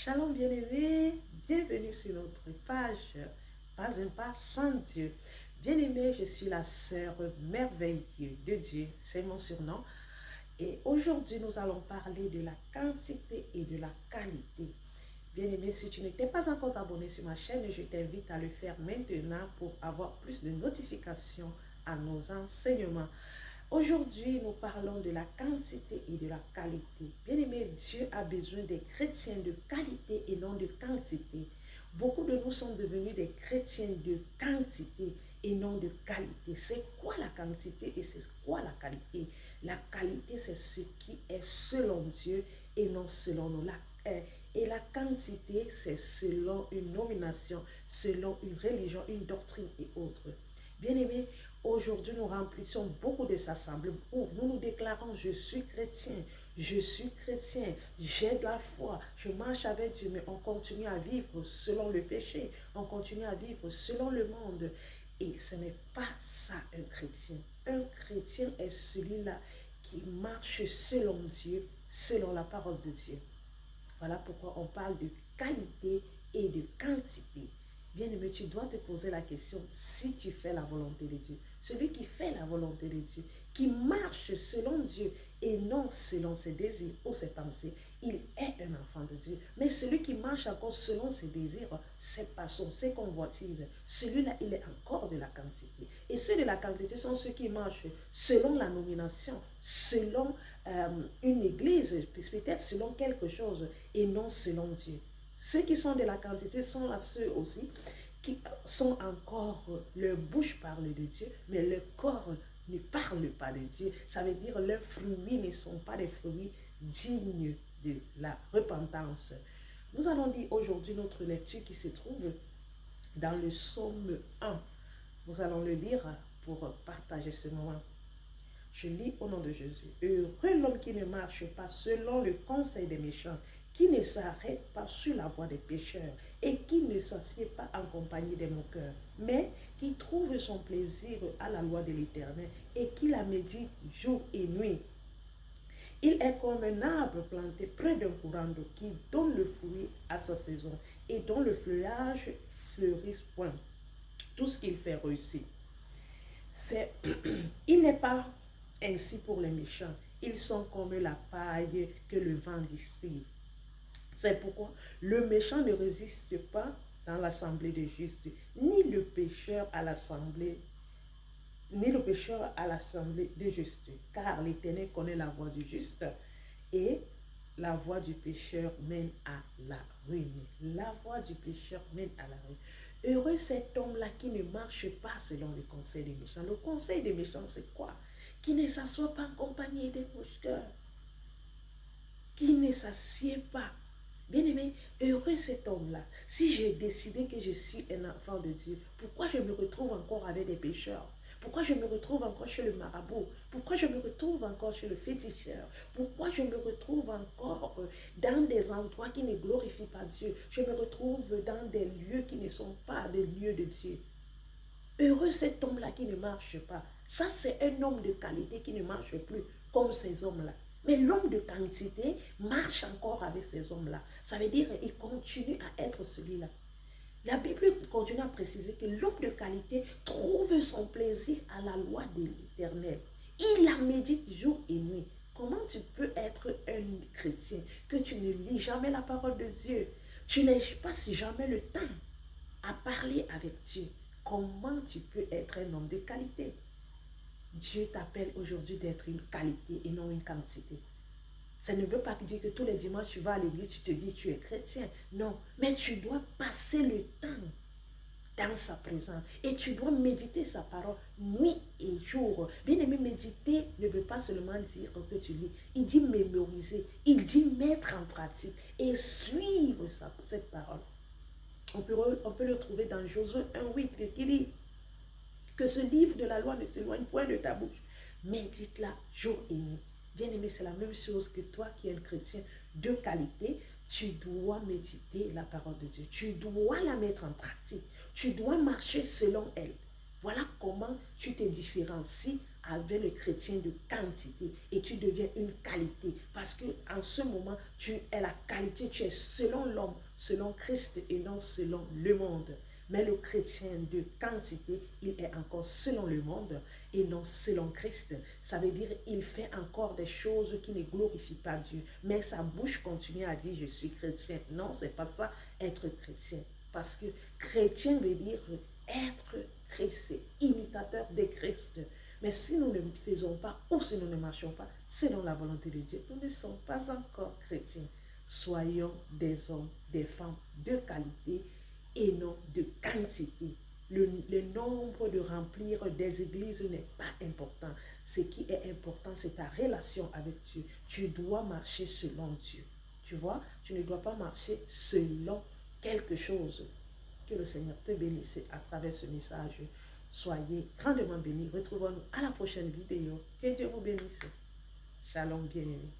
Shalom bien-aimés, bienvenue sur notre page Pas un pas sans Dieu. Bien-aimés, je suis la sœur merveilleuse de Dieu, c'est mon surnom. Et aujourd'hui, nous allons parler de la quantité et de la qualité. Bien-aimé, si tu n'étais pas encore abonné sur ma chaîne, je t'invite à le faire maintenant pour avoir plus de notifications à nos enseignements. Aujourd'hui, nous parlons de la quantité et de la qualité. Bien-aimé, Dieu a besoin des chrétiens de qualité et non de quantité. Beaucoup de nous sont devenus des chrétiens de quantité et non de qualité. C'est quoi la quantité et c'est quoi la qualité? La qualité, c'est ce qui est selon Dieu et non selon nous. Et la quantité, c'est selon une nomination, selon une religion, une doctrine et autres. Bien-aimés, aujourd'hui, nous remplissons beaucoup de assemblées où nous nous déclarons, je suis chrétien, j'ai de la foi, je marche avec Dieu, mais on continue à vivre selon le péché, on continue à vivre selon le monde. Et ce n'est pas ça un chrétien. Un chrétien est celui-là qui marche selon Dieu, selon la parole de Dieu. Voilà pourquoi on parle de qualité et de quantité. Bien-aimé, tu dois te poser la question si tu fais la volonté de Dieu. Celui qui fait la volonté de Dieu, qui marche selon Dieu et non selon ses désirs ou ses pensées, il est un enfant de Dieu. Mais celui qui marche encore selon ses désirs, ses passions, ses convoitises, celui-là, il est encore de la quantité. Et ceux de la quantité sont ceux qui marchent selon la nomination, selon une église, peut-être selon quelque chose et non selon Dieu. Ceux qui sont de la quantité sont là ceux aussi qui sont encore, leur bouche parle de Dieu, mais leur corps ne parle pas de Dieu. Ça veut dire leurs fruits ne sont pas des fruits dignes de la repentance. Nous allons dire aujourd'hui notre lecture qui se trouve dans le psaume 1. Nous allons le lire pour partager ce moment. Je lis au nom de Jésus. Heureux l'homme qui ne marche pas selon le conseil des méchants, qui ne s'arrête pas sur la voie des pécheurs et qui ne s'assied pas en compagnie des moqueurs, mais qui trouve son plaisir à la loi de l'Éternel et qui la médite jour et nuit. Il est comme un arbre planté près d'un courant d'eau qui donne le fruit à sa saison et dont le feuillage fleurit point. Tout ce qu'il fait réussit. Il n'est pas ainsi pour les méchants. Ils sont comme la paille que le vent disperse. C'est pourquoi le méchant ne résiste pas dans l'assemblée des justes, ni le pécheur à l'assemblée, des justes. Car l'Éternel connaît la voie du juste et la voie du pécheur mène à la ruine. La voie du pécheur mène à la ruine. Heureux cet homme-là qui ne marche pas selon le conseil des méchants. Le conseil des méchants, c'est quoi? Qui ne s'assoit pas en compagnie des moqueurs, qui ne s'assied pas. Bien-aimé, heureux cet homme-là. Si j'ai décidé que je suis un enfant de Dieu, pourquoi je me retrouve encore avec des pécheurs? Pourquoi je me retrouve encore chez le marabout? Pourquoi je me retrouve encore chez le féticheur? Pourquoi je me retrouve encore dans des endroits qui ne glorifient pas Dieu? Je me retrouve dans des lieux qui ne sont pas des lieux de Dieu. Heureux cet homme-là qui ne marche pas. Ça, c'est un homme de qualité qui ne marche plus comme ces hommes-là. Mais l'homme de quantité marche encore avec ces hommes-là. Ça veut dire qu'il continue à être celui-là. La Bible continue à préciser que l'homme de qualité trouve son plaisir à la loi de l'Éternel. Il la médite jour et nuit. Comment tu peux être un chrétien que tu ne lis jamais la parole de Dieu? Tu n'as pas jamais le temps à parler avec Dieu. Comment tu peux être un homme de qualité? Dieu t'appelle aujourd'hui d'être une qualité et non une quantité. Ça ne veut pas dire que tous les dimanches tu vas à l'église, tu te dis tu es chrétien. Non, mais tu dois passer le temps dans sa présence et tu dois méditer sa parole nuit et jour. Bien aimé, méditer ne veut pas seulement dire que tu lis. Il dit mémoriser, il dit mettre en pratique et suivre cette parole. On peut le trouver dans Josué 1,8 qui dit que ce livre de la loi ne s'éloigne point de ta bouche. Médite-la jour et nuit. Bien-aimé, c'est la même chose que toi qui es un chrétien de qualité. Tu dois méditer la parole de Dieu. Tu dois la mettre en pratique. Tu dois marcher selon elle. Voilà comment tu te différencies avec le chrétien de quantité et tu deviens une qualité. Parce que en ce moment, tu es la qualité, tu es selon l'homme, selon Christ et non selon le monde. Mais le chrétien de quantité, il est encore selon le monde et non selon Christ. Ça veut dire il fait encore des choses qui ne glorifient pas Dieu. Mais sa bouche continue à dire je suis chrétien. Non, c'est pas ça, être chrétien. Parce que chrétien veut dire être Christ, imitateur de Christ. Mais si nous ne faisons pas ou si nous ne marchons pas selon la volonté de Dieu, nous ne sommes pas encore chrétiens. Soyons des hommes, des femmes de qualité et non de quantité. Le nombre de remplir des églises n'est pas important. Ce qui est important, c'est ta relation avec Dieu. Tu dois marcher selon Dieu. Tu vois, tu ne dois pas marcher selon quelque chose. Que le Seigneur te bénisse à travers ce message. Soyez grandement bénis. Retrouvons-nous à la prochaine vidéo. Que Dieu vous bénisse. Shalom, bien-aimés.